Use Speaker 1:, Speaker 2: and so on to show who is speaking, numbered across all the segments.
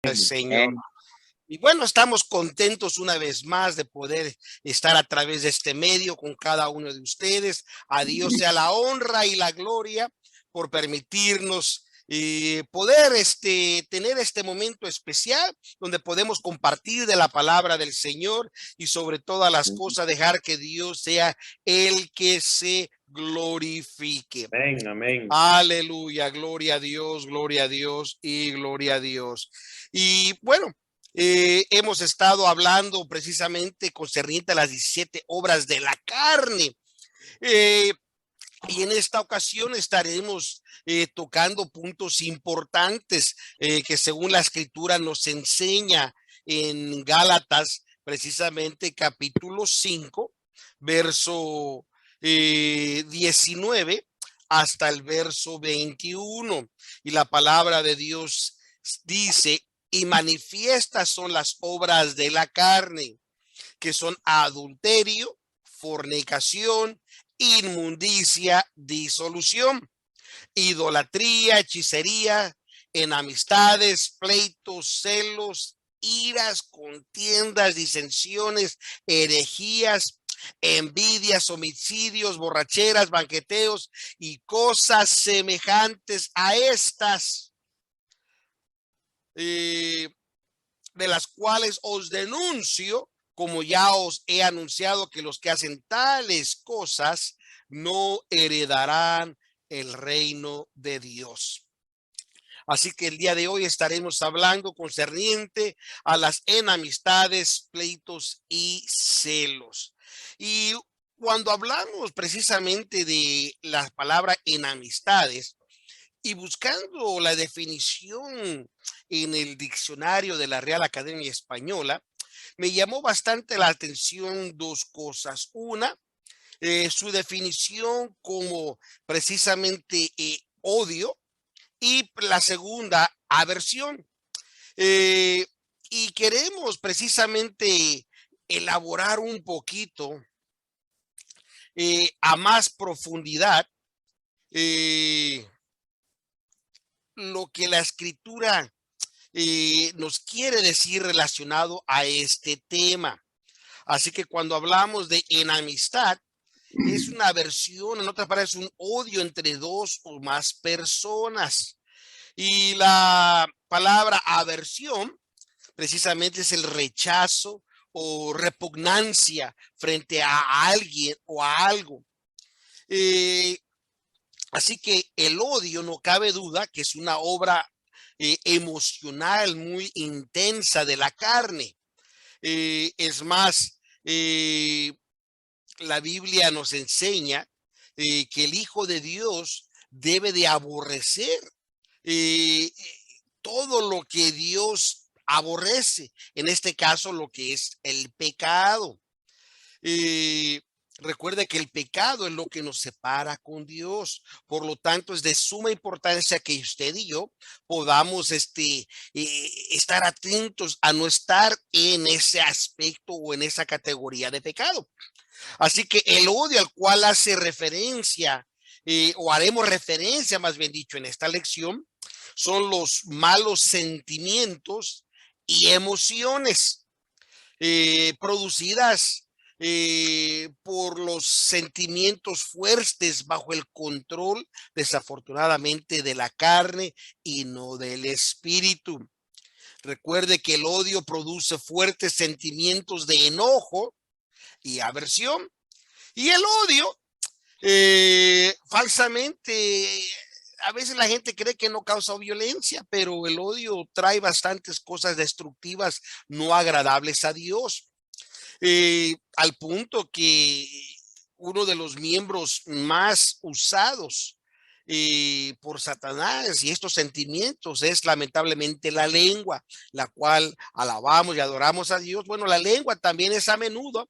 Speaker 1: Al Señor.
Speaker 2: Amén.
Speaker 1: Y bueno, estamos contentos una vez más de poder estar a través de este medio con cada uno de ustedes. A Dios sea la honra y la gloria por permitirnos poder tener este momento especial donde podemos compartir de la palabra del Señor y sobre todas las cosas dejar que Dios sea el que se glorifique.
Speaker 2: Amén, amén.
Speaker 1: Aleluya, gloria a Dios y gloria a Dios. Y bueno, hemos estado hablando precisamente concerniente a las 17 obras de la carne. Eh, y en esta ocasión estaremos tocando puntos importantes que según la escritura nos enseña en Gálatas, precisamente capítulo 5, verso 19 hasta el verso 21. Y la palabra de Dios dice, y manifiestas son las obras de la carne, que son adulterio, fornicación, inmundicia, disolución, idolatría, hechicería, enemistades, pleitos, celos, iras, contiendas, disensiones, herejías, envidias, homicidios, borracheras, banqueteos y cosas semejantes a estas, de las cuales os denuncio, como ya os he anunciado, que los que hacen tales cosas no heredarán el reino de Dios. Así que el día de hoy estaremos hablando concerniente a las enemistades, pleitos y celos. Y cuando hablamos precisamente de la palabra enemistades y buscando la definición en el diccionario de la Real Academia Española, me llamó bastante la atención dos cosas. Una, su definición como precisamente odio, y la segunda, aversión. Eh, y queremos precisamente elaborar un poquito a más profundidad eh, lo que la escritura nos quiere decir relacionado a este tema. Así que cuando hablamos de enemistad, es una aversión, en otras palabras, es un odio entre dos o más personas. Y la palabra aversión precisamente es el rechazo o repugnancia frente a alguien o a algo. Eh, Así que el odio, no cabe duda que es una obra emocional muy intensa de la carne. Es más, la Biblia nos enseña que el Hijo de Dios debe de aborrecer eh, todo lo que Dios aborrece, en este caso lo que es el pecado. Eh, Recuerde que el pecado es lo que nos separa con Dios. Por lo tanto, es de suma importancia que usted y yo podamos estar atentos a no estar en ese aspecto o en esa categoría de pecado. Así que el odio al cual hace referencia, o haremos referencia, más bien dicho, en esta lección, son los malos sentimientos y emociones producidas por los sentimientos fuertes bajo el control, desafortunadamente, de la carne y no del espíritu. Recuerde que el odio produce fuertes sentimientos de enojo y aversión. Y el odio, falsamente, a veces la gente cree que no causa violencia, pero el odio trae bastantes cosas destructivas, no agradables a Dios. Al punto que uno de los miembros más usados por Satanás y estos sentimientos es lamentablemente la lengua, la cual alabamos y adoramos a Dios. Bueno, la lengua también es a menudo,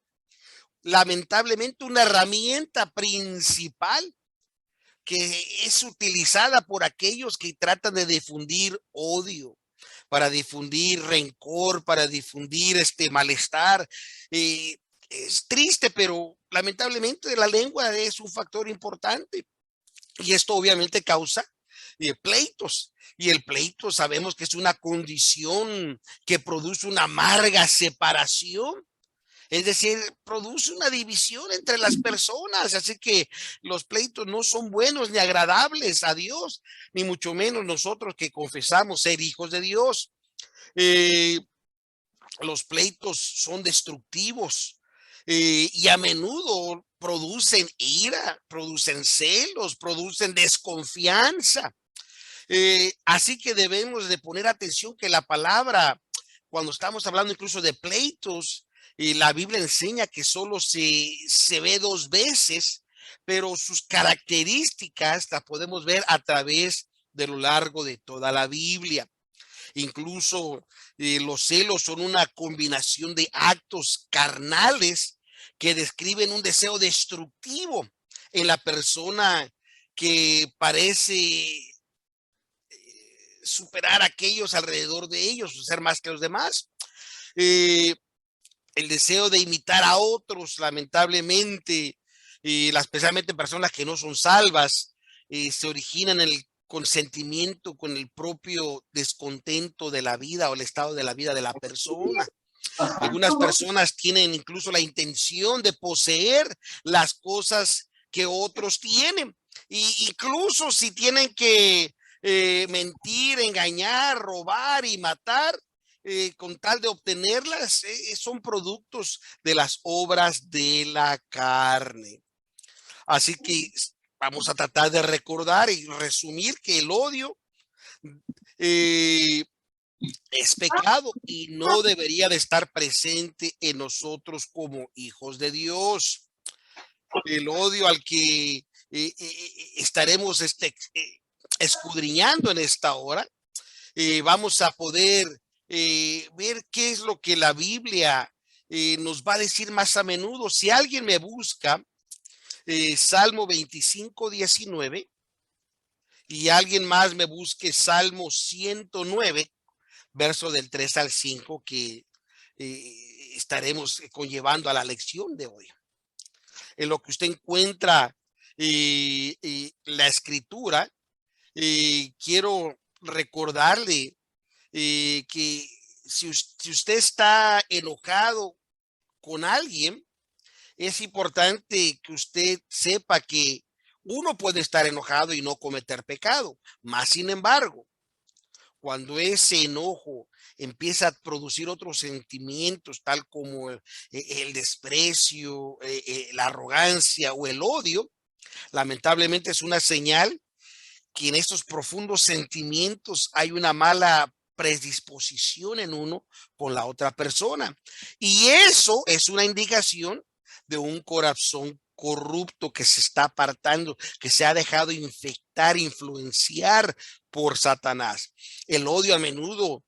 Speaker 1: lamentablemente, una herramienta principal que es utilizada por aquellos que tratan de difundir odio, para difundir rencor, para difundir este malestar. Es triste, pero lamentablemente la lengua es un factor importante y esto obviamente causa pleitos. Y el pleito sabemos que es una condición que produce una amarga separación. Es decir, produce una división entre las personas. Así que los pleitos no son buenos ni agradables a Dios, ni mucho menos nosotros que confesamos ser hijos de Dios. Eh, los pleitos son destructivos y a menudo producen ira, producen celos, producen desconfianza. Así que debemos de poner atención que la palabra, cuando estamos hablando incluso de pleitos, la Biblia enseña que solo se ve dos veces, pero sus características las podemos ver a través de lo largo de toda la Biblia. Incluso los celos son una combinación de actos carnales que describen un deseo destructivo en la persona que parece superar a aquellos alrededor de ellos, ser más que los demás. Eh, el deseo de imitar a otros, lamentablemente, especialmente personas que no son salvas, se originan en el consentimiento con el propio descontento de la vida o el estado de la vida de la persona. Algunas personas tienen incluso la intención de poseer las cosas que otros tienen. Y incluso si tienen que mentir, engañar, robar y matar, con tal de obtenerlas, son productos de las obras de la carne. Así que vamos a tratar de recordar y resumir que el odio eh, es pecado y no debería de estar presente en nosotros como hijos de Dios. El odio al que estaremos escudriñando en esta hora, vamos a poder ver qué es lo que la Biblia nos va a decir más a menudo. Si alguien me busca, Salmo 25:19, y alguien más me busque Salmo 109, verso del 3 al 5, que estaremos conllevando a la lección de hoy. En lo que usted encuentra la escritura, quiero recordarle que si usted está enojado con alguien, es importante que usted sepa que uno puede estar enojado y no cometer pecado. Más sin embargo, cuando ese enojo empieza a producir otros sentimientos, tal como el desprecio, la arrogancia o el odio, lamentablemente es una señal que en estos profundos sentimientos hay una mala predisposición en uno con la otra persona. Y eso es una indicación de un corazón corrupto que se está apartando, que se ha dejado infectar, influenciar por Satanás. El odio a menudo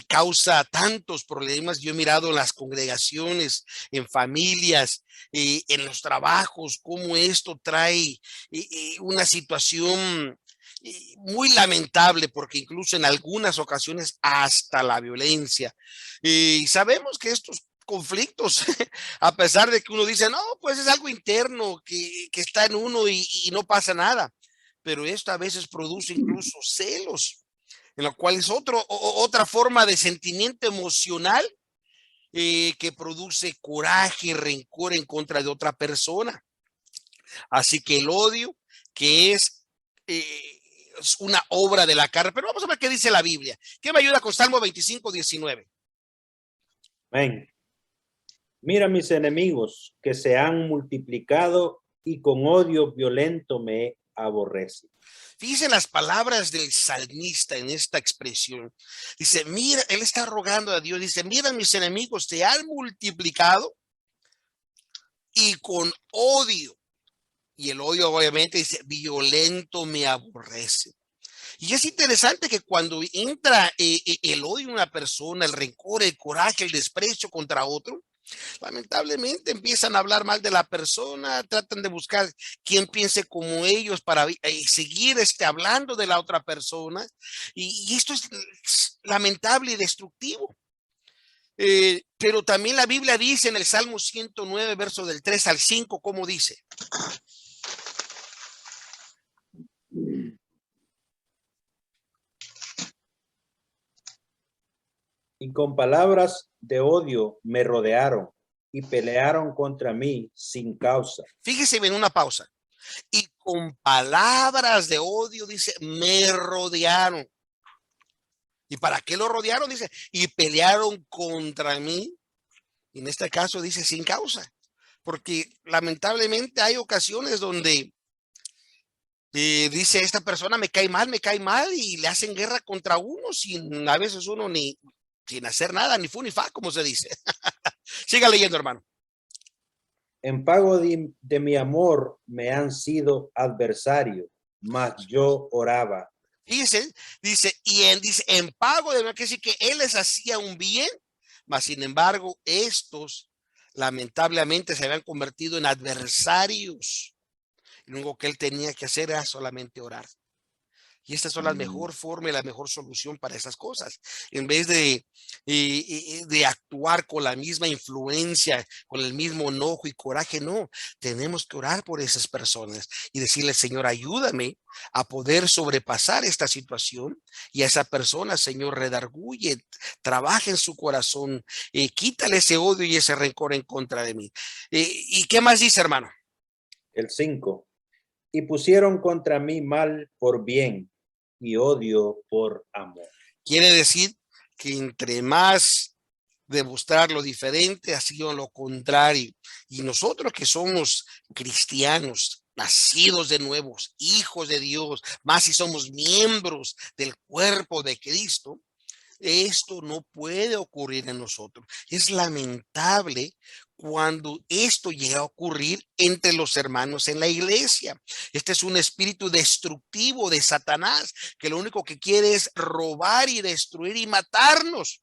Speaker 1: causa tantos problemas. Yo he mirado en las congregaciones, en familias, en los trabajos, cómo esto trae una situación muy lamentable, porque incluso en algunas ocasiones hasta la violencia. Y sabemos que estos conflictos, a pesar de que uno dice, no, pues es algo interno que está en uno y no pasa nada, pero esto a veces produce incluso celos, en lo cual es otra forma de sentimiento emocional que produce coraje, rencor en contra de otra persona. Así que el odio, que es una obra de la carne. Pero vamos a ver qué dice la Biblia. ¿Qué me ayuda con Salmo 25:19?
Speaker 2: Amén. Mira mis enemigos que se han multiplicado y con odio violento me aborrecen.
Speaker 1: Fíjense las palabras del salmista en esta expresión. Dice, mira, él está rogando a Dios, dice, mira mis enemigos se han multiplicado y con odio. Y el odio obviamente dice, violento me aborrece. Y es interesante que cuando entra el odio en una persona, el rencor, el coraje, el desprecio contra otro, lamentablemente empiezan a hablar mal de la persona, tratan de buscar quien piense como ellos para seguir hablando de la otra persona. Y esto es lamentable y destructivo. Pero también la Biblia dice en el Salmo 109, verso del 3 al 5, ¿cómo dice?
Speaker 2: Y con palabras de odio me rodearon y pelearon contra mí sin causa.
Speaker 1: Fíjese bien, una pausa. Y con palabras de odio, dice, me rodearon. ¿Y para qué lo rodearon? Dice, y pelearon contra mí. Y en este caso dice sin causa. Porque lamentablemente hay ocasiones donde dice esta persona me cae mal y le hacen guerra contra uno sin a veces uno ni sin hacer nada, ni fu ni fa, como se dice. Siga leyendo, hermano.
Speaker 2: En pago de mi amor me han sido adversarios, mas yo oraba.
Speaker 1: Dice, dice, en pago de, que decir que él les hacía un bien, mas sin embargo, estos lamentablemente se habían convertido en adversarios. Y lo único que él tenía que hacer era solamente orar. Y estas son las mejor forma y la mejor solución para esas cosas. En vez de actuar con la misma influencia, con el mismo enojo y coraje, no. Tenemos que orar por esas personas y decirle, Señor, ayúdame a poder sobrepasar esta situación. Y a esa persona, Señor, redarguye, trabaja en su corazón, quítale ese odio y ese rencor en contra de mí. ¿Y qué más dice, hermano?
Speaker 2: El 5. Y pusieron contra mí mal por bien y odio por amor.
Speaker 1: Quiere decir que entre más demostrar lo diferente ha sido lo contrario. Y nosotros que somos cristianos, nacidos de nuevos, hijos de Dios, más si somos miembros del cuerpo de Cristo, esto no puede ocurrir en nosotros. Es lamentable cuando esto llega a ocurrir entre los hermanos en la iglesia. Este es un espíritu destructivo de Satanás, que lo único que quiere es robar y destruir y matarnos,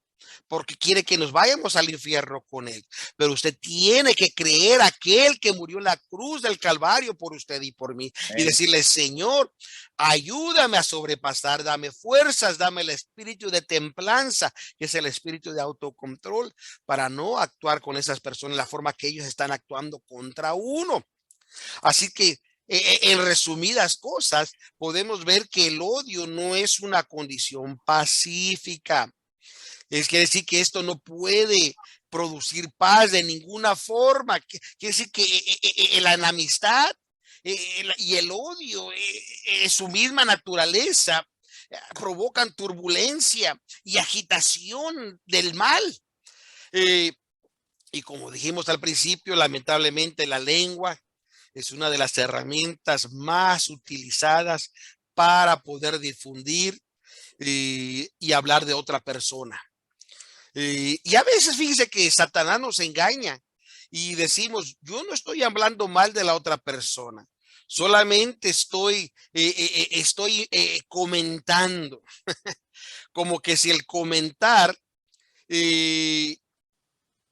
Speaker 1: porque quiere que nos vayamos al infierno con él. Pero usted tiene que creer aquel que murió en la cruz del Calvario por usted y por mí, y decirle, Señor, ayúdame a sobrepasar, dame fuerzas, dame el espíritu de templanza, que es el espíritu de autocontrol, para no actuar con esas personas la forma que ellos están actuando contra uno. Así que en resumidas cosas, podemos ver que el odio no es una condición pacífica. Quiere decir que esto no puede producir paz de ninguna forma. Quiere decir que la enemistad y el odio, su misma naturaleza, provocan turbulencia y agitación del mal. Y como dijimos al principio, lamentablemente la lengua es una de las herramientas más utilizadas para poder difundir y hablar de otra persona. Y a veces fíjese que Satanás nos engaña y decimos, yo no estoy hablando mal de la otra persona, solamente estoy comentando, como que si el comentar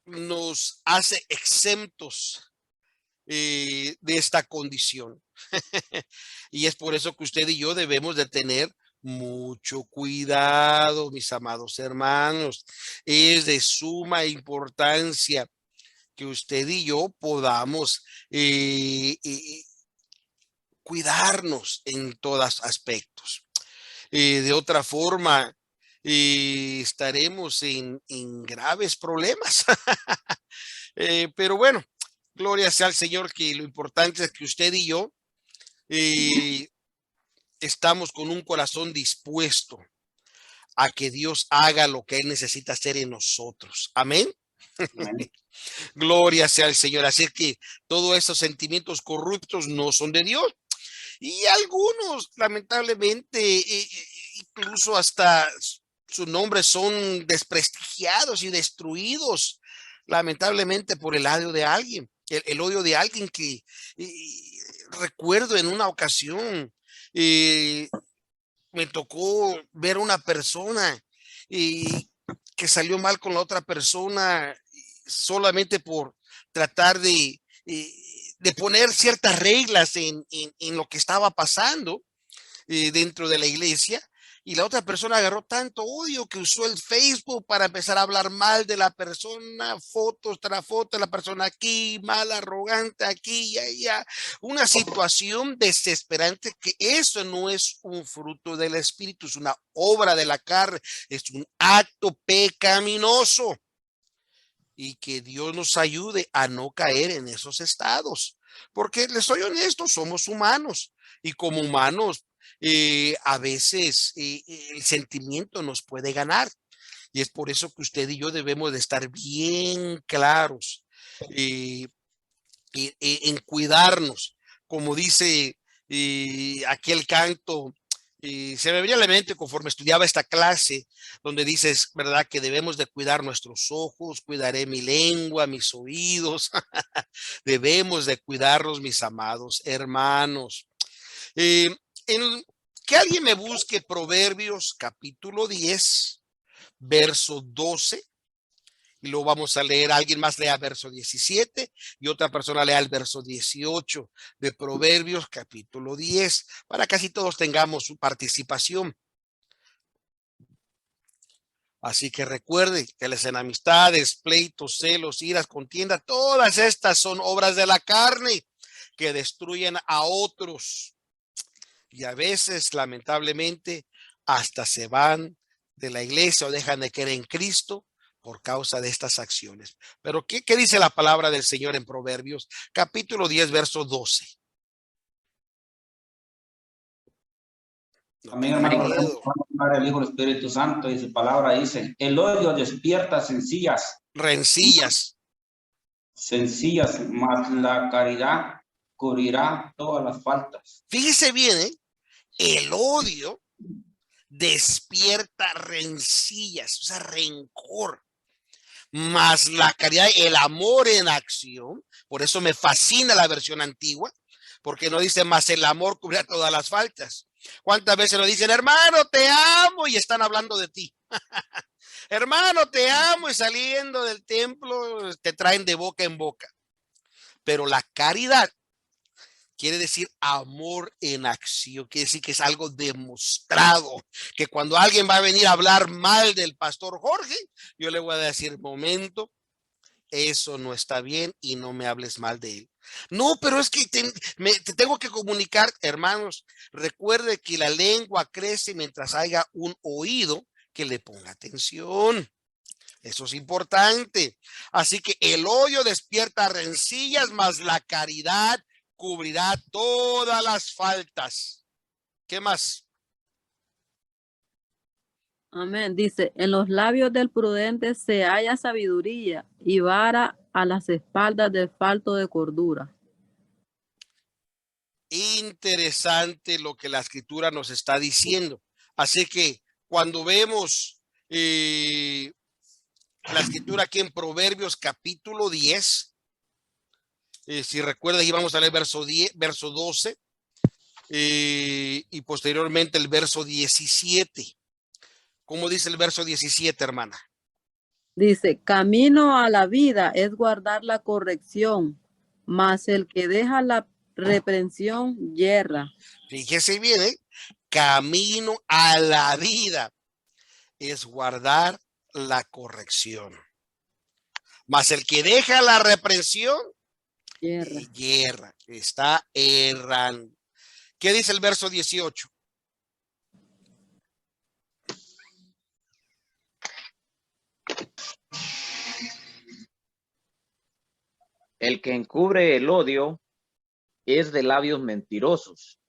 Speaker 1: nos hace exentos de esta condición. Y es por eso que usted y yo debemos de tener mucho cuidado, mis amados hermanos. Es de suma importancia que usted y yo podamos cuidarnos en todos aspectos. De otra forma, estaremos en graves problemas. Pero bueno, gloria sea al Señor, que lo importante es que usted y yo estamos con un corazón dispuesto a que Dios haga lo que Él necesita hacer en nosotros. Amén.
Speaker 2: Amén.
Speaker 1: Gloria sea al Señor. Así que todos esos sentimientos corruptos no son de Dios. Y algunos, lamentablemente, incluso hasta sus nombres son desprestigiados y destruidos, lamentablemente, por el odio de alguien. El odio de alguien que recuerdo en una ocasión, me tocó ver una persona que salió mal con la otra persona solamente por tratar de poner ciertas reglas en lo que estaba pasando dentro de la iglesia. Y la otra persona agarró tanto odio que usó el Facebook para empezar a hablar mal de la persona, fotos tras fotos, la persona aquí, mal, arrogante, aquí y allá. Una situación desesperante que eso no es un fruto del espíritu, es una obra de la carne, es un acto pecaminoso. Y que Dios nos ayude a no caer en esos estados. Porque les soy honesto, somos humanos y como humanos a veces el sentimiento nos puede ganar. Y es por eso que usted y yo debemos de estar bien claros en cuidarnos. Como dice aquel canto, se me venía a la mente conforme estudiaba esta clase, donde dices, ¿verdad? Que debemos de cuidar nuestros ojos, cuidaré mi lengua, mis oídos, debemos de cuidarlos, mis amados hermanos. Eh, en, que alguien me busque Proverbios capítulo 10, verso 12, y lo vamos a leer. Alguien más lea verso 17 y otra persona lea el verso 18 de Proverbios capítulo 10, para que así todos tengamos su participación. Así que recuerde que las enemistades, pleitos, celos, iras, contienda, todas estas son obras de la carne que destruyen a otros. Y a veces, lamentablemente, hasta se van de la iglesia o dejan de creer en Cristo por causa de estas acciones. Pero ¿qué dice la palabra del Señor en Proverbios? Capítulo 10, verso 12. No
Speaker 3: También,
Speaker 1: tengan
Speaker 3: hermano, leemos
Speaker 1: miedo.
Speaker 3: el Hijo del Espíritu Santo y su palabra dice: el odio despierta
Speaker 1: Rencillas.
Speaker 3: mas la caridad cubrirá todas las faltas.
Speaker 1: Fíjese bien, el odio despierta rencillas, o sea, rencor. Más la caridad, el amor en acción. Por eso me fascina la versión antigua, porque no dice más el amor cubrirá todas las faltas. ¿Cuántas veces lo dicen, hermano, te amo? Y están hablando de ti. Hermano, te amo, y saliendo del templo te traen de boca en boca. Pero la caridad quiere decir amor en acción, quiere decir que es algo demostrado, que cuando alguien va a venir a hablar mal del pastor Jorge, yo le voy a decir, momento, eso no está bien y no me hables mal de él. No, pero es que te tengo que comunicar, hermanos, recuerde que la lengua crece mientras haya un oído que le ponga atención. Eso es importante. Así que el odio despierta rencillas, mas la caridad cubrirá todas las faltas. ¿Qué más?
Speaker 4: Amén. Dice, en los labios del prudente se halla sabiduría y vara a las espaldas del falto de cordura.
Speaker 1: Interesante lo que la escritura nos está diciendo. Así que cuando vemos la escritura aquí en Proverbios capítulo 10, si recuerda, íbamos a leer verso 10, verso 12 y posteriormente el verso 17. ¿Cómo dice el verso 17, hermana?
Speaker 4: Dice, camino a la vida es guardar la corrección, mas el que deja la reprensión yerra.
Speaker 1: Fíjese bien, camino a la vida es guardar la corrección. Mas el que deja la reprensión, yerra, está errando. ¿Qué dice el verso 18?
Speaker 5: El que encubre el odio es de labios mentirosos,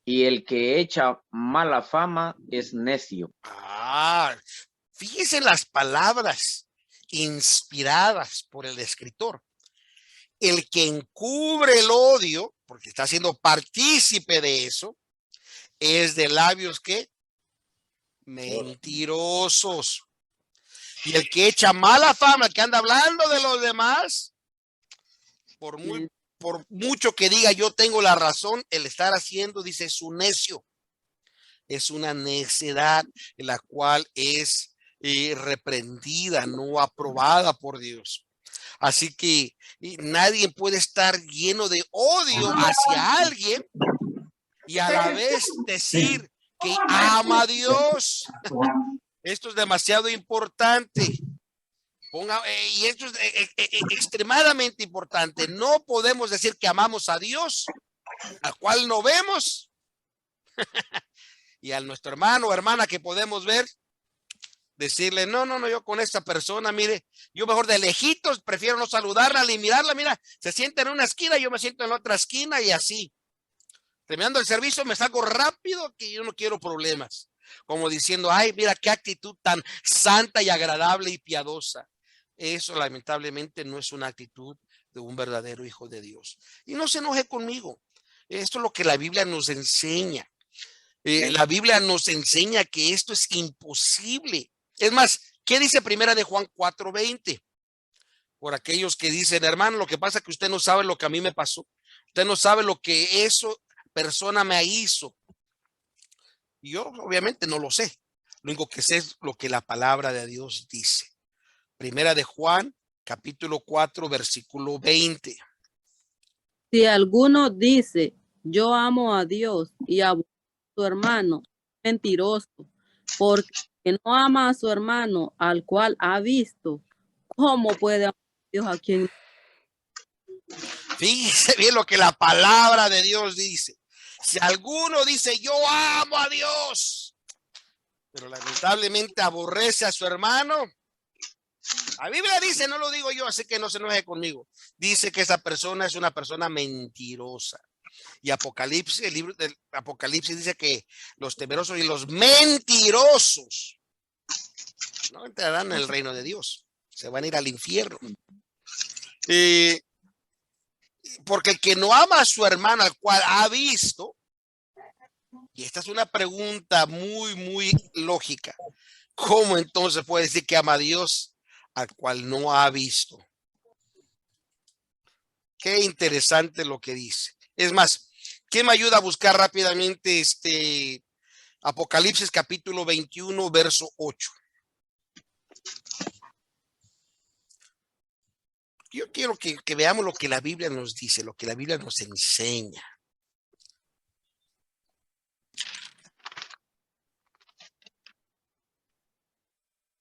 Speaker 5: y el que echa mala fama es necio.
Speaker 1: Fíjese las palabras inspiradas por el escritor. El que encubre el odio, porque está siendo partícipe de eso, es de labios que mentirosos. Y el que echa mala fama, el que anda hablando de los demás, por mucho que diga yo tengo la razón, el estar haciendo, dice, es un necio. Es una necedad en la cual es reprendida, no aprobada por Dios. Así que nadie puede estar lleno de odio hacia alguien y a la vez decir que ama a Dios. Esto es demasiado importante. Y esto es extremadamente importante. No podemos decir que amamos a Dios, al cual no vemos, y a nuestro hermano o hermana que podemos ver, decirle, no, yo con esta persona, mire, yo mejor de lejitos prefiero no saludarla ni mirarla, mira, se sienta en una esquina, yo me siento en la otra esquina y así. Terminando el servicio me salgo rápido que yo no quiero problemas. Como diciendo, ay, mira qué actitud tan santa y agradable y piadosa. Eso lamentablemente no es una actitud de un verdadero hijo de Dios. Y no se enoje conmigo. Esto es lo que la Biblia nos enseña. La Biblia nos enseña que esto es imposible. Es más, ¿qué dice Primera de Juan 4:20? Por aquellos que dicen, hermano, lo que pasa es que usted no sabe lo que a mí me pasó. Usted no sabe lo que eso persona me hizo. Y yo obviamente no lo sé. Lo único que sé es lo que la palabra de Dios dice. Primera de Juan, capítulo 4, versículo 20.
Speaker 4: Si alguno dice, yo amo a Dios y a su hermano, mentiroso, porque no ama a su hermano al cual ha visto, ¿cómo puede amar a Dios a quien?
Speaker 1: Fíjese bien lo que la palabra de Dios dice. Si alguno dice, yo amo a Dios, pero lamentablemente aborrece a su hermano, la Biblia dice, no lo digo yo, así que no se enoje conmigo. Dice que esa persona es una persona mentirosa. Y Apocalipsis, el libro del Apocalipsis dice que los temerosos y los mentirosos no entrarán en el reino de Dios. Se van a ir al infierno. Porque el que no ama a su hermano al cual ha visto, y esta es una pregunta muy lógica, ¿cómo entonces puede decir que ama a Dios al cual no ha visto? Qué interesante lo que dice. Es más, ¿quién me ayuda a buscar rápidamente Apocalipsis capítulo 21, verso 8? Yo quiero que veamos lo que la Biblia nos dice, lo que la Biblia nos enseña.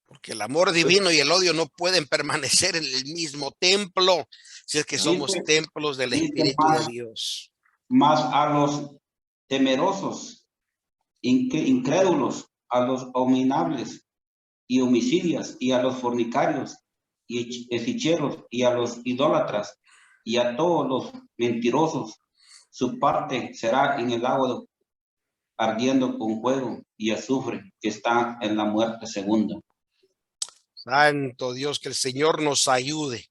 Speaker 1: Porque el amor divino y el odio no pueden permanecer en el mismo templo, si es que somos templos del Espíritu de Dios.
Speaker 3: Más a los temerosos, incrédulos, a los abominables y homicidios, y a los fornicarios y hechiceros, y a los idólatras, y a todos los mentirosos, su parte será en el lago ardiendo con fuego y azufre, que está en la muerte segunda.
Speaker 1: Santo Dios, que el Señor nos ayude.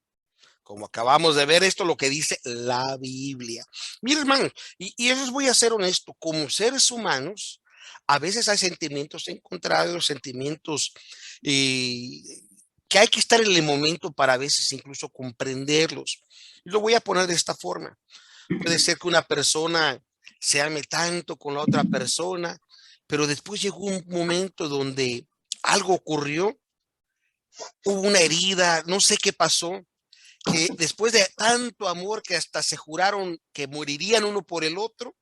Speaker 1: Como acabamos de ver, esto es lo que dice la Biblia. Mira, hermano, y eso voy a ser honesto, como seres humanos, a veces hay sentimientos encontrados, sentimientos que hay que estar en el momento para a veces incluso comprenderlos. Y lo voy a poner de esta forma. Puede ser que una persona se ame tanto con la otra persona, pero después llegó un momento donde algo ocurrió, hubo una herida, no sé qué pasó, que después de tanto amor que hasta se juraron que morirían uno por el otro,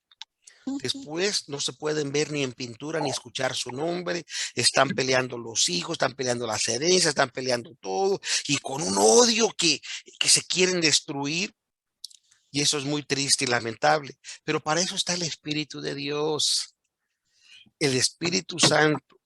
Speaker 1: después no se pueden ver ni en pintura ni escuchar su nombre, están peleando los hijos, están peleando las herencias, están peleando todo, y con un odio que se quieren destruir, y eso es muy triste y lamentable, pero para eso está el Espíritu de Dios, el Espíritu Santo,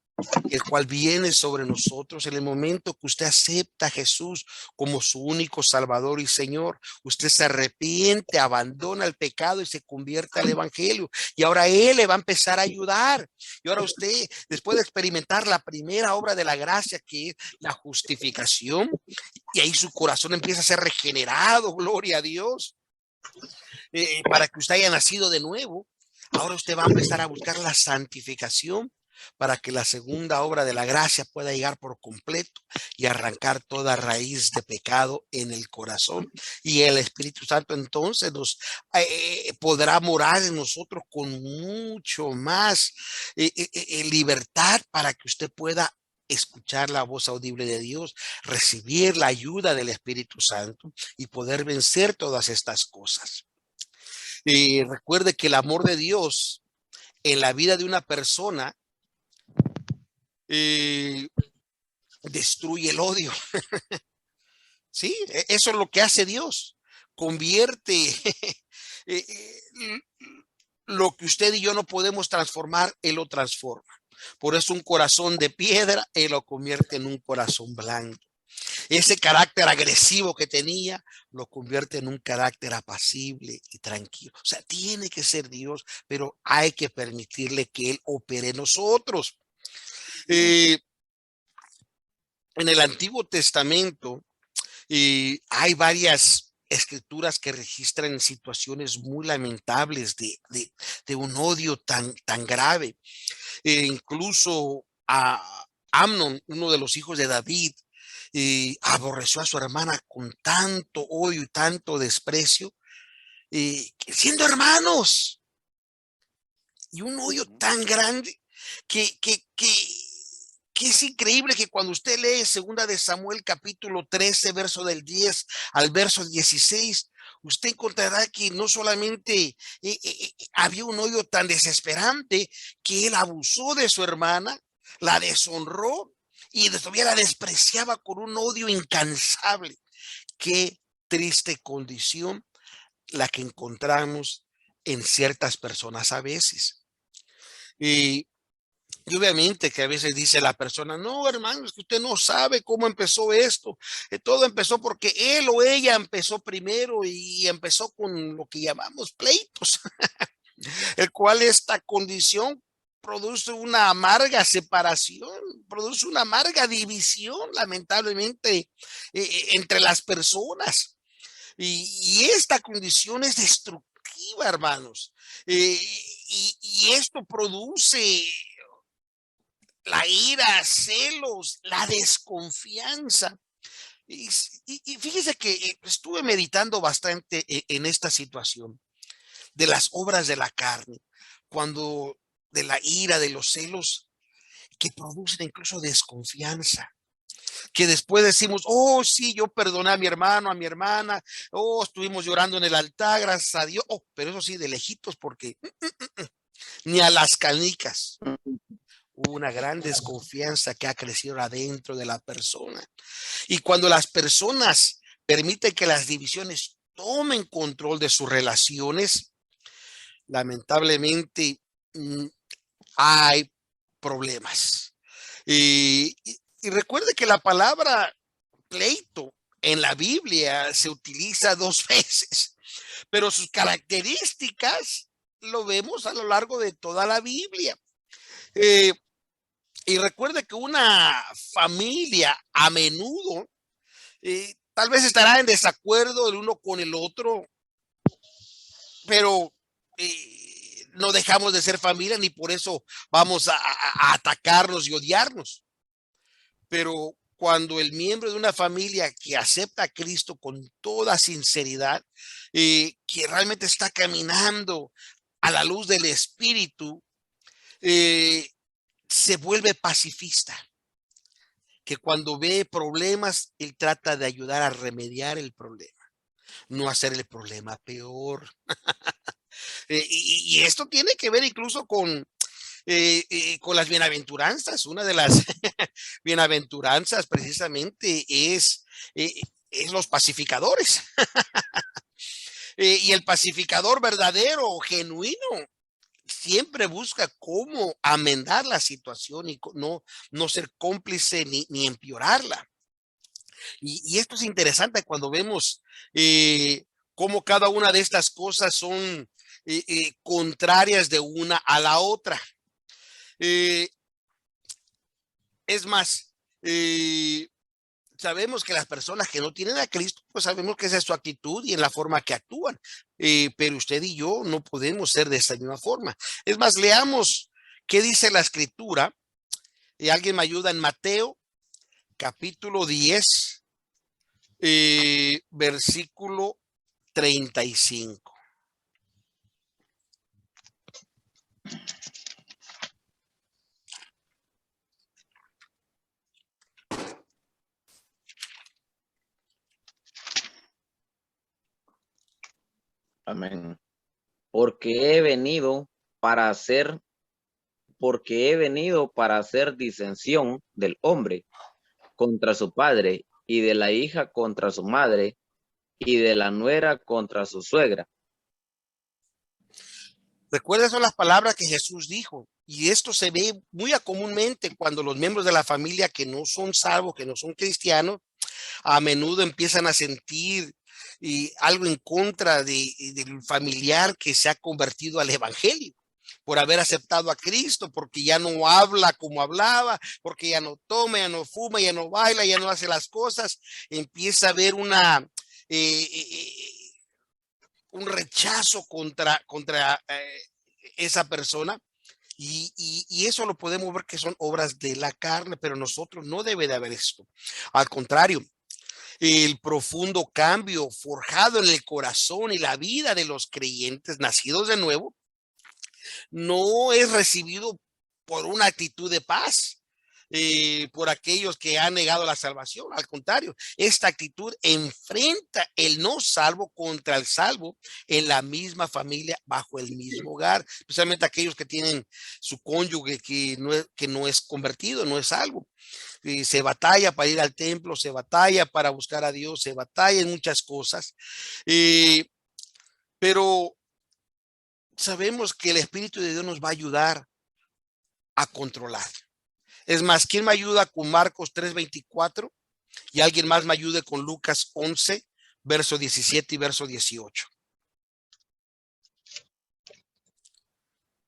Speaker 1: el cual viene sobre nosotros en el momento que usted acepta a Jesús como su único Salvador y Señor. Usted se arrepiente, abandona el pecado y se convierte al Evangelio. Y ahora Él le va a empezar a ayudar. Y ahora usted, después de experimentar la primera obra de la gracia, que es la justificación, y ahí su corazón empieza a ser regenerado, gloria a Dios, para que usted haya nacido de nuevo. Ahora usted va a empezar a buscar la santificación, para que la segunda obra de la gracia pueda llegar por completo y arrancar toda raíz de pecado en el corazón. Y el Espíritu Santo entonces nos podrá morar en nosotros con mucho más libertad, para que usted pueda escuchar la voz audible de Dios, recibir la ayuda del Espíritu Santo y poder vencer todas estas cosas. Y recuerde que el amor de Dios en la vida de una persona destruye el odio. Sí, eso es lo que hace Dios. Convierte lo que usted y yo no podemos transformar, Él lo transforma. Por eso un corazón de piedra, Él lo convierte en un corazón blanco. Ese carácter agresivo que tenía, lo convierte en un carácter apacible y tranquilo. O sea, tiene que ser Dios, pero hay que permitirle que Él opere en nosotros. En el Antiguo Testamento hay varias escrituras que registran situaciones muy lamentables de un odio tan grave. Incluso a Amnon, uno de los hijos de David, aborreció a su hermana con tanto odio y tanto desprecio, siendo hermanos, y un odio tan grande que es increíble que cuando usted lee 2 de Samuel capítulo 13, verso del 10 al verso 16, usted encontrará que no solamente había un odio tan desesperante que él abusó de su hermana, la deshonró y todavía la despreciaba con un odio incansable. Qué triste condición la que encontramos en ciertas personas a veces. Y obviamente que a veces dice la persona, no, hermano, es que usted no sabe cómo empezó esto. Todo empezó porque él o ella empezó primero y empezó con lo que llamamos pleitos, el cual esta condición produce una amarga separación, produce una amarga división, lamentablemente, entre las personas. Y esta condición es destructiva, hermanos. Y esto produce la ira, celos, la desconfianza. Y fíjese que estuve meditando bastante en esta situación de las obras de la carne, cuando de la ira, de los celos, que producen incluso desconfianza, que después decimos, oh, sí, yo perdoné a mi hermano, a mi hermana, oh, estuvimos llorando en el altar, gracias a Dios, oh, pero eso sí, de lejitos, porque ni a las canicas. Hubo una gran desconfianza que ha crecido adentro de la persona. Y cuando las personas permiten que las divisiones tomen control de sus relaciones, lamentablemente hay problemas. Y recuerde que la palabra pleito en la Biblia se utiliza 2 veces, pero sus características lo vemos a lo largo de toda la Biblia. Y recuerde que una familia a menudo tal vez estará en desacuerdo el uno con el otro, pero no dejamos de ser familia ni por eso vamos a atacarnos y odiarnos. Pero cuando el miembro de una familia que acepta a Cristo con toda sinceridad, que realmente está caminando a la luz del Espíritu, se vuelve pacifista, que cuando ve problemas, él trata de ayudar a remediar el problema, no hacer el problema peor. Y esto tiene que ver incluso con las bienaventuranzas. Una de las bienaventuranzas precisamente es los pacificadores. Y el pacificador verdadero, genuino, siempre busca cómo amendar la situación y no ser cómplice ni empeorarla. Y esto es interesante cuando vemos cómo cada una de estas cosas son contrarias de una a la otra. Es más, sabemos que las personas que no tienen a Cristo, pues sabemos que esa es su actitud y en la forma que actúan. Pero usted y yo no podemos ser de esta misma forma. Es más, leamos qué dice la Escritura. ¿Alguien me ayuda en Mateo, capítulo 10, versículo 35?
Speaker 5: Amén. Porque he venido para hacer porque he venido para hacer disensión del hombre contra su padre, y de la hija contra su madre, y de la nuera contra su suegra.
Speaker 1: Recuerda, son las palabras que Jesús dijo. Y esto se ve muy comúnmente cuando los miembros de la familia que no son salvos, que no son cristianos, a menudo empiezan a sentir algo en contra del familiar que se ha convertido al evangelio por haber aceptado a Cristo, porque ya no habla como hablaba, porque ya no toma, ya no fuma, ya no baila, ya no hace las cosas. Empieza a haber un rechazo contra esa persona. Y eso lo podemos ver que son obras de la carne, pero nosotros no debe de haber esto. Al contrario, el profundo cambio forjado en el corazón y la vida de los creyentes nacidos de nuevo no es recibido por una actitud de paz, por aquellos que han negado la salvación. Al contrario, esta actitud enfrenta el no salvo contra el salvo en la misma familia, bajo el mismo hogar, especialmente aquellos que tienen su cónyuge que no es convertido, no es salvo. Se batalla para ir al templo, se batalla para buscar a Dios, se batalla en muchas cosas, pero sabemos que el Espíritu de Dios nos va a ayudar a controlar. Es más, ¿quién me ayuda con Marcos 3:24? Y alguien más me ayude con Lucas 11, verso 17 y verso 18.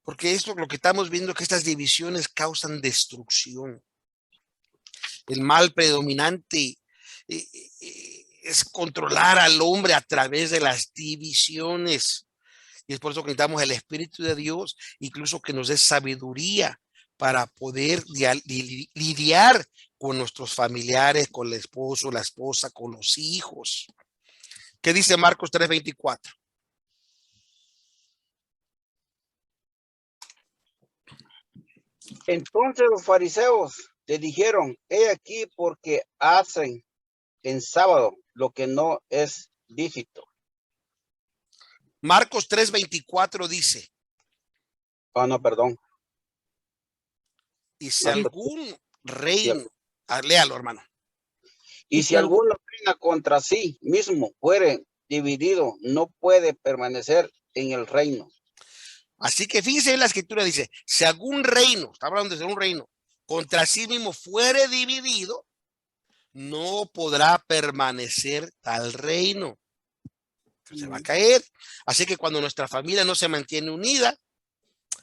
Speaker 1: Porque esto, lo que estamos viendo, que estas divisiones causan destrucción. El mal predominante es controlar al hombre a través de las divisiones. Y es por eso que necesitamos el Espíritu de Dios, incluso que nos dé sabiduría para poder lidiar con nuestros familiares, con el esposo, la esposa, con los hijos. ¿Qué dice Marcos 3:24?
Speaker 6: Entonces los fariseos le dijeron: he aquí porque hacen en sábado lo que no es lícito.
Speaker 1: Marcos 3:24 dice:
Speaker 6: no, perdón.
Speaker 1: y si algún reino, léalo, hermano.
Speaker 6: Y si alguno reina contra sí mismo fuere dividido, no puede permanecer en el reino.
Speaker 1: Así que fíjense en la escritura, dice: si algún reino, está hablando de un reino, contra sí mismo fuere dividido, no podrá permanecer tal reino. Se va a caer. Así que cuando nuestra familia no se mantiene unida,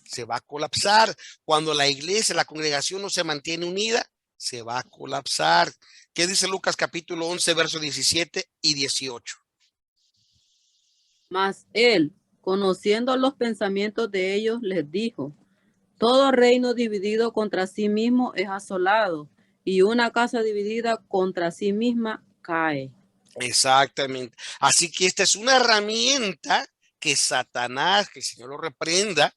Speaker 1: se va a colapsar. Cuando la iglesia, la congregación no se mantiene unida, se va a colapsar. ¿Qué dice Lucas capítulo 11, versos 17 y 18?
Speaker 4: Mas él, conociendo los pensamientos de ellos, les dijo: todo reino dividido contra sí mismo es asolado, y una casa dividida contra sí misma cae.
Speaker 1: Exactamente. Así que esta es una herramienta que Satanás, que el Señor lo reprenda,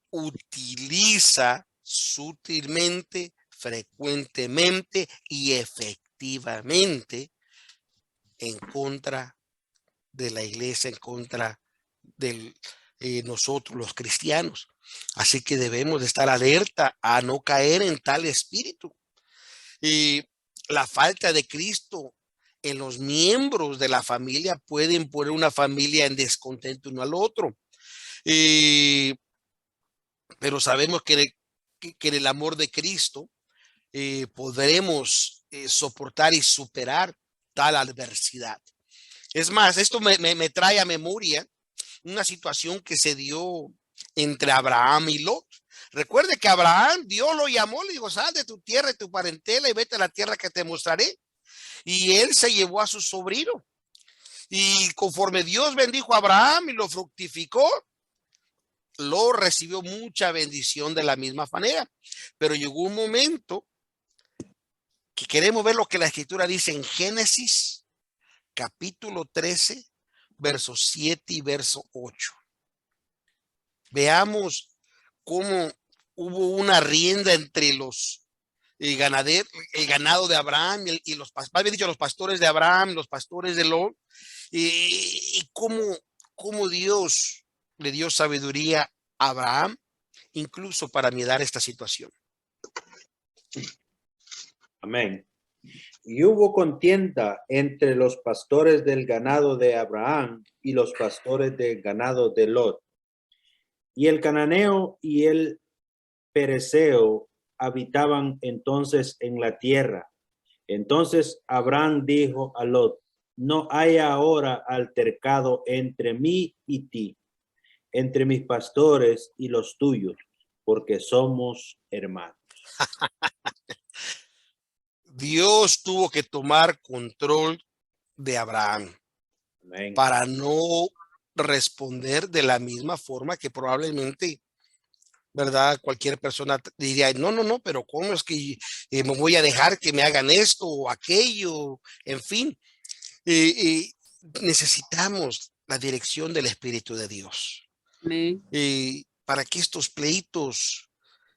Speaker 1: utiliza sutilmente, frecuentemente y efectivamente en contra de la iglesia, en contra de nosotros los cristianos. Así que debemos de estar alerta a no caer en tal espíritu. Y la falta de Cristo en los miembros de la familia pueden poner una familia en descontento uno al otro. Pero sabemos que en el amor de Cristo podremos soportar y superar tal adversidad. Es más, esto me trae a memoria una situación que se dio entre Abraham y Lot. Recuerde que Abraham, Dios lo llamó, le dijo: sal de tu tierra y tu parentela y vete a la tierra que te mostraré. Y él se llevó a su sobrino. Y conforme Dios bendijo a Abraham y lo fructificó, lo recibió mucha bendición de la misma manera. Pero llegó un momento que queremos ver lo que la escritura dice en Génesis capítulo 13, versos 7 y verso 8. Veamos cómo hubo una rienda entre los el ganado de Abraham y los pastores de Abraham, los pastores de Lot, y cómo Dios le dio sabiduría a Abraham incluso para mirar esta situación.
Speaker 2: Amén. Y hubo contienda entre los pastores del ganado de Abraham y los pastores del ganado de Lot. Y el cananeo y el pereceo habitaban entonces en la tierra. Entonces Abraham dijo a Lot: no haya ahora altercado entre mí y ti, entre mis pastores y los tuyos, porque somos hermanos.
Speaker 1: Dios tuvo que tomar control de Abraham.
Speaker 2: Amén.
Speaker 1: Para no responder de la misma forma que probablemente, ¿verdad? Cualquier persona diría, no, pero ¿cómo es que me voy a dejar que me hagan esto o aquello? En fin, necesitamos la dirección del Espíritu de Dios.
Speaker 4: Amén.
Speaker 1: Para que estos pleitos,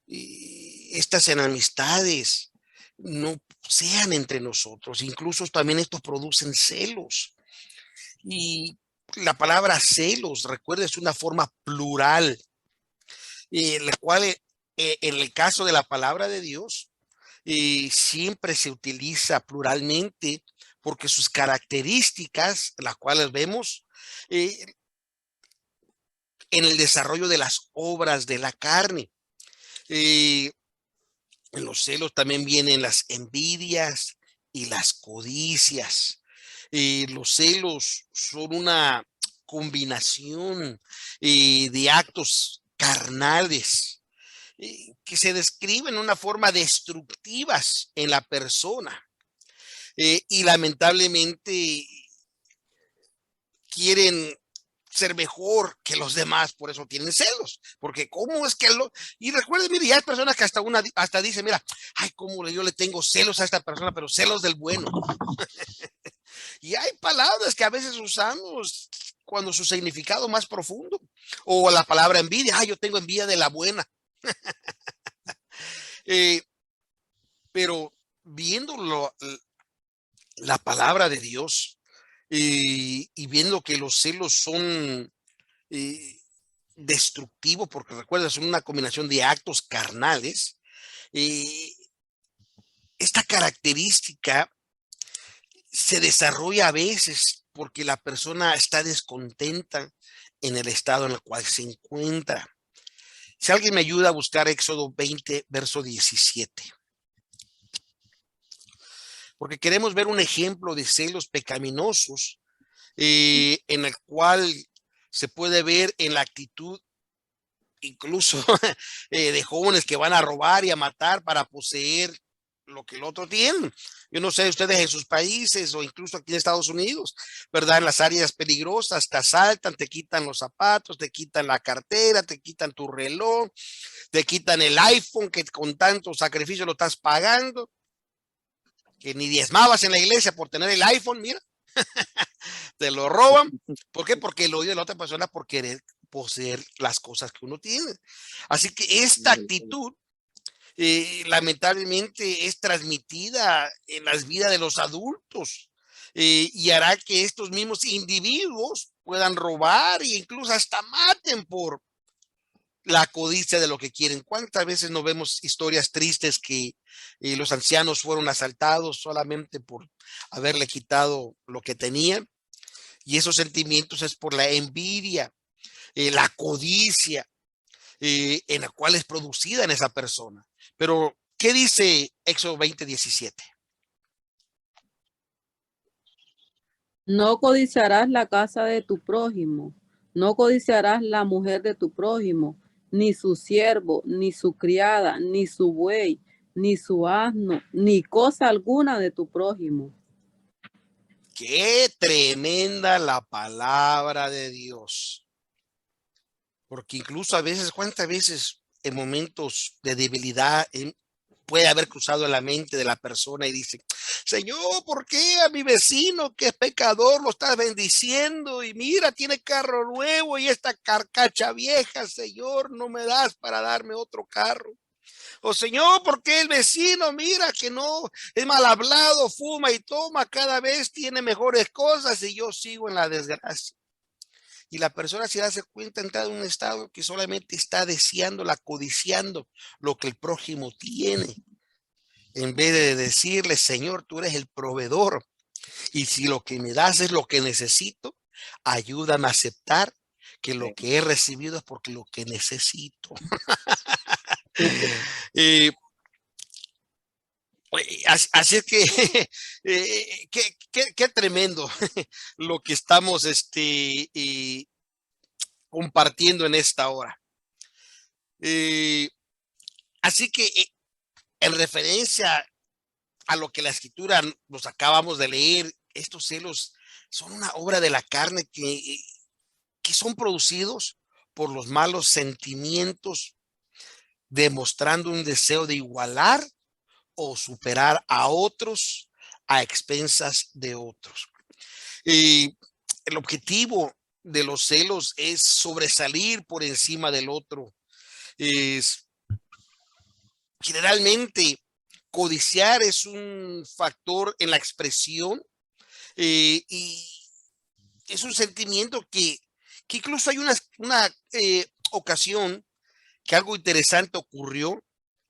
Speaker 1: estas enemistades, no sean entre nosotros. Incluso también estos producen celos. Y la palabra celos, recuerda, es una forma plural, la cual en el caso de la palabra de Dios siempre se utiliza pluralmente porque sus características, las cuales vemos en el desarrollo de las obras de la carne. En los celos también vienen las envidias y las codicias. Los celos son una combinación de actos carnales que se describen en una forma destructivas en la persona y lamentablemente quieren ser mejor que los demás, por eso tienen celos, porque cómo es que y recuerden, mire, ya hay personas que hasta dicen, mira, ay, cómo yo le tengo celos a esta persona, pero celos del bueno. Y hay palabras que a veces usamos cuando su significado más profundo, o la palabra envidia, ay, yo tengo envidia de la buena. Pero viendo la palabra de Dios y viendo que los celos son destructivos, porque recuerda, son una combinación de actos carnales, esta característica se desarrolla a veces porque la persona está descontenta en el estado en el cual se encuentra. Si alguien me ayuda a buscar Éxodo 20, verso 17. Porque queremos ver un ejemplo de celos pecaminosos en el cual se puede ver en la actitud incluso de jóvenes que van a robar y a matar para poseer lo que el otro tiene. Yo no sé ustedes en sus países o incluso aquí en Estados Unidos, ¿verdad? En las áreas peligrosas te asaltan, te quitan los zapatos, te quitan la cartera, te quitan tu reloj, te quitan el iPhone que con tanto sacrificio lo estás pagando, que ni diezmabas en la iglesia por tener el iPhone, mira, te lo roban. ¿Por qué? Porque el odio de la otra persona por querer poseer las cosas que uno tiene. Así que esta actitud lamentablemente es transmitida en las vidas de los adultos y hará que estos mismos individuos puedan robar e incluso hasta maten por la codicia de lo que quieren. ¿Cuántas veces no vemos historias tristes que los ancianos fueron asaltados solamente por haberle quitado lo que tenían? Y esos sentimientos es por la envidia, la codicia, en la cual es producida en esa persona. Pero, ¿qué dice Éxodo 20:17?
Speaker 4: No codiciarás la casa de tu prójimo, no codiciarás la mujer de tu prójimo, ni su siervo, ni su criada, ni su buey, ni su asno, ni cosa alguna de tu prójimo.
Speaker 1: Qué tremenda la palabra de Dios. Porque incluso a veces, ¿cuántas veces en momentos de debilidad puede haber cruzado en la mente de la persona y dice, Señor, ¿por qué a mi vecino que es pecador lo estás bendiciendo? Y mira, tiene carro nuevo y esta carcacha vieja, Señor, no me das para darme otro carro. O Señor, ¿por qué el vecino, mira que no es mal hablado, fuma y toma, cada vez tiene mejores cosas y yo sigo en la desgracia? Y la persona se hace cuenta, entra en un estado que solamente está deseando, codiciando lo que el prójimo tiene, en vez de decirle, Señor, tú eres el proveedor. Y si lo que me das es lo que necesito, ayúdame a aceptar que lo que he recibido es porque lo que necesito. Eh, Así es que, qué tremendo lo que estamos compartiendo en esta hora. Así que en referencia a lo que la escritura nos acabamos de leer, estos celos son una obra de la carne que son producidos por los malos sentimientos, demostrando un deseo de igualar o superar a otros a expensas de otros. El objetivo de los celos es sobresalir por encima del otro. Es generalmente codiciar es un factor en la expresión y es un sentimiento que incluso hay una ocasión que algo interesante ocurrió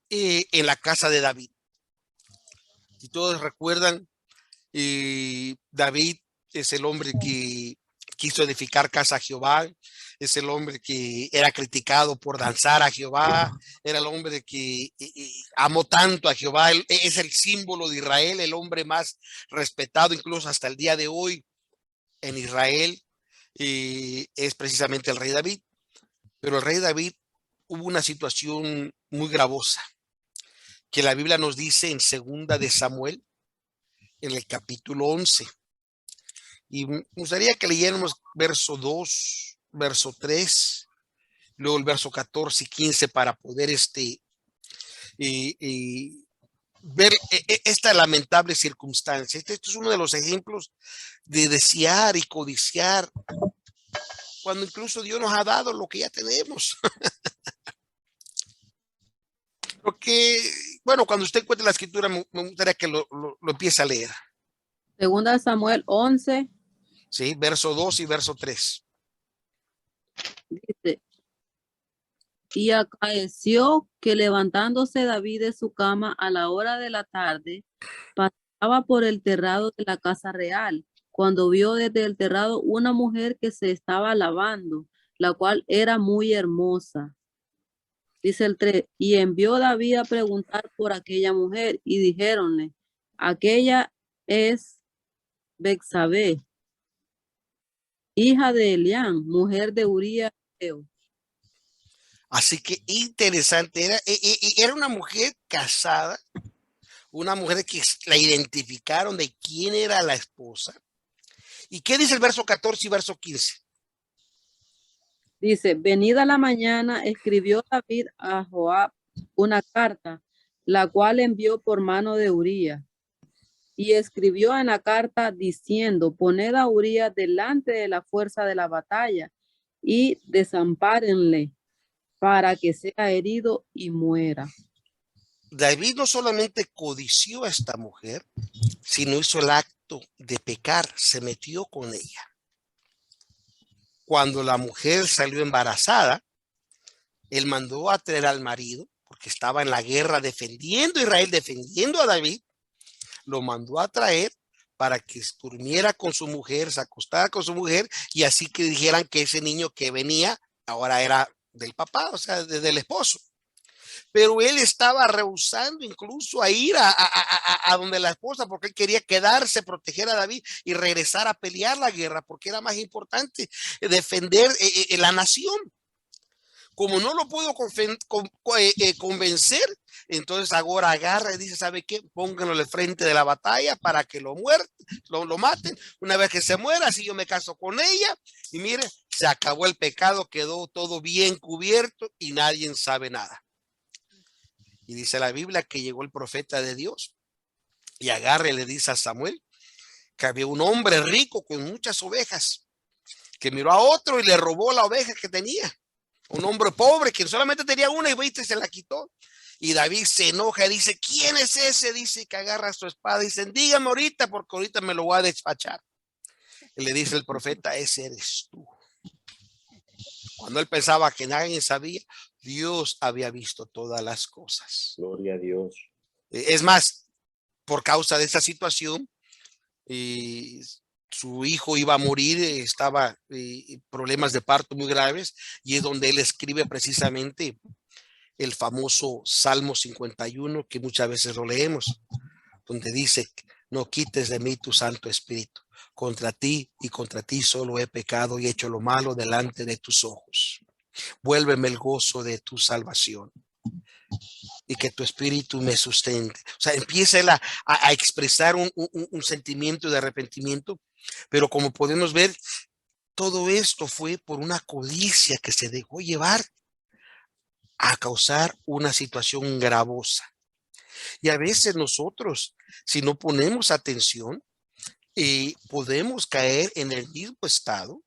Speaker 1: en la casa de David. Si todos recuerdan, David es el hombre que quiso edificar casa a Jehová, es el hombre que era criticado por danzar a Jehová, era el hombre que amó tanto a Jehová, es el símbolo de Israel, el hombre más respetado incluso hasta el día de hoy en Israel, es precisamente el rey David. Pero el rey David hubo una situación muy gravosa que la Biblia nos dice en 2 de Samuel, en el capítulo 11. Y me gustaría que leyéramos verso 2, verso 3, luego el verso 14 y 15 para poder ver esta lamentable circunstancia. Este es uno de los ejemplos de desear y codiciar cuando incluso Dios nos ha dado lo que ya tenemos. Porque, bueno, cuando usted encuentre la escritura, me gustaría que lo empiece a leer.
Speaker 4: Segunda Samuel 11,
Speaker 1: Sí, verso 2 y verso 3.
Speaker 4: dice, y acaeció que levantándose David de su cama a la hora de la tarde, pasaba por el terrado de la casa real, cuando vio desde el terrado una mujer que se estaba lavando, la cual era muy hermosa. Dice el 3, y envió David a preguntar por aquella mujer, y dijéronle, aquella es Betsabé, hija de Elián, mujer de Urías.
Speaker 1: Así que interesante, era una mujer casada, una mujer que la identificaron de quién era la esposa. ¿Y qué dice el verso 14 y verso 15?
Speaker 4: Dice, venida la mañana, escribió David a Joab una carta, la cual envió por mano de Urías. Y escribió en la carta diciendo, poned a Urías delante de la fuerza de la batalla y desampárenle para que sea herido y muera.
Speaker 1: David no solamente codició a esta mujer, sino hizo el acto de pecar, se metió con ella. Cuando la mujer salió embarazada, él mandó a traer al marido, porque estaba en la guerra defendiendo a Israel, defendiendo a David, lo mandó a traer para que durmiera con su mujer, se acostara con su mujer, y así que dijeran que ese niño que venía ahora era del papá, o sea, del esposo. Pero él estaba rehusando incluso a ir a donde la esposa, porque él quería quedarse, proteger a David y regresar a pelear la guerra, porque era más importante defender la nación. Como no lo puedo convencer, entonces ahora agarra y dice, ¿sabe qué? Pónganlo al frente de la batalla para que lo maten. Una vez que se muera, así yo me caso con ella. Y mire, se acabó el pecado, quedó todo bien cubierto y nadie sabe nada. Y dice la Biblia que llegó el profeta de Dios y agarra y le dice a Samuel que había un hombre rico con muchas ovejas que miró a otro y le robó la oveja que tenía. Un hombre pobre que solamente tenía una y viste, se la quitó. Y David se enoja y dice, ¿quién es ese? Dice que agarra su espada y dice, dígame ahorita porque ahorita me lo voy a despachar. Y le dice el profeta, ese eres tú. Cuando él pensaba que nadie sabía, Dios había visto todas las cosas.
Speaker 2: Gloria a Dios.
Speaker 1: Es más, por causa de esta situación, su hijo iba a morir, estaba problemas de parto muy graves, y es donde él escribe precisamente el famoso Salmo 51, que muchas veces lo leemos, donde dice: no quites de mí tu Santo Espíritu. Contra ti y contra ti solo he pecado y hecho lo malo delante de tus ojos. Vuélveme el gozo de tu salvación y que tu espíritu me sustente. O sea, empieza él a expresar un sentimiento de arrepentimiento, pero como podemos ver, todo esto fue por una codicia que se dejó llevar a causar una situación gravosa. Y a veces nosotros, si no ponemos atención, podemos caer en el mismo estado,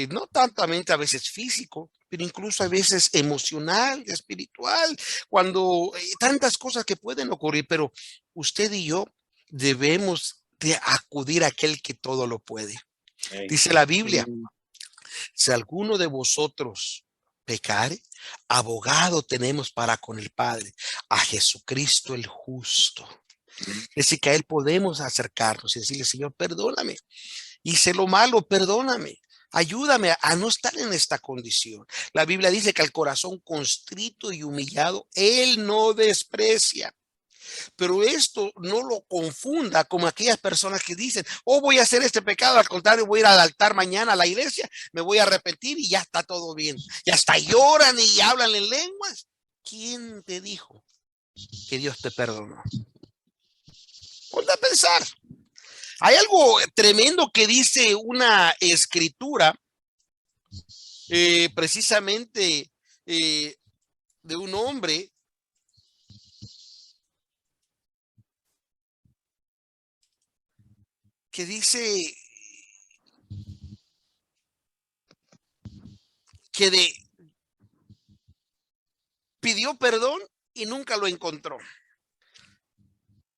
Speaker 1: no tantamente a veces físico, pero incluso a veces emocional, espiritual, cuando tantas cosas que pueden ocurrir, pero usted y yo debemos de acudir a aquel que todo lo puede.
Speaker 2: Amén.
Speaker 1: Dice la Biblia: si alguno de vosotros pecare, abogado tenemos para con el Padre, a Jesucristo el justo. Es decir, que a él podemos acercarnos y decirle: Señor, perdóname, hice lo malo, perdóname, ayúdame a no estar en esta condición. La Biblia dice que al corazón constrito y humillado, él no desprecia. Pero esto no lo confunda como aquellas personas que dicen: oh, voy a hacer este pecado, al contrario, voy a ir al altar mañana a la iglesia, me voy a arrepentir y ya está todo bien. Y hasta lloran y hablan en lenguas. ¿Quién te dijo que Dios te perdonó? Ponte a pensar. Hay algo tremendo que dice una escritura, precisamente de un hombre que dice que pidió perdón y nunca lo encontró.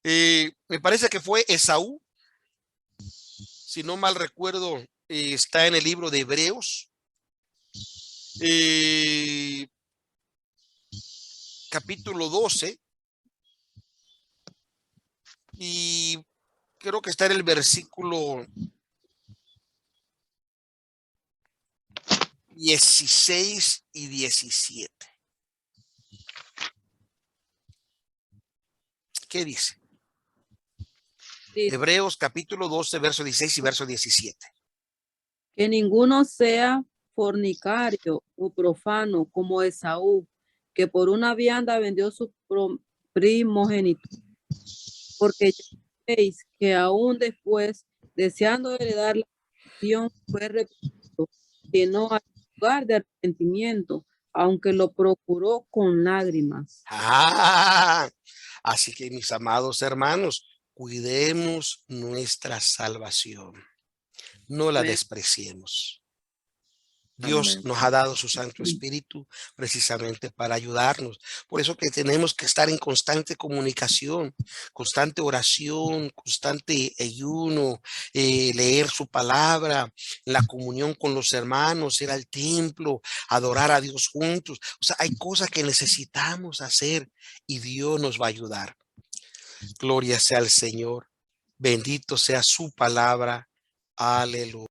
Speaker 1: Me parece que fue Esaú, si no mal recuerdo, está en el libro de Hebreos, capítulo 12, y creo que está en el versículo 16 y 17. ¿Qué dice?
Speaker 4: Dice,
Speaker 1: Hebreos capítulo 12, verso 16 y verso 17.
Speaker 4: que ninguno sea fornicario o profano como Esaú, que por una vianda vendió su primogenitura. Porque ya veis que aún después, deseando heredar la nación, fue arrepentido, que no hay lugar de arrepentimiento, aunque lo procuró con lágrimas.
Speaker 1: Así que, mis amados hermanos, cuidemos nuestra salvación. No la
Speaker 4: Amén.
Speaker 1: despreciemos. Dios
Speaker 5: Amén.
Speaker 1: nos ha dado su Santo Espíritu precisamente para ayudarnos. Por eso que tenemos que estar en constante comunicación, constante oración, constante ayuno, leer su palabra, la comunión con los hermanos, ir al templo, adorar a Dios juntos. O sea, hay cosas que necesitamos hacer y Dios nos va a ayudar. Gloria sea al Señor. Bendito sea su palabra. Aleluya.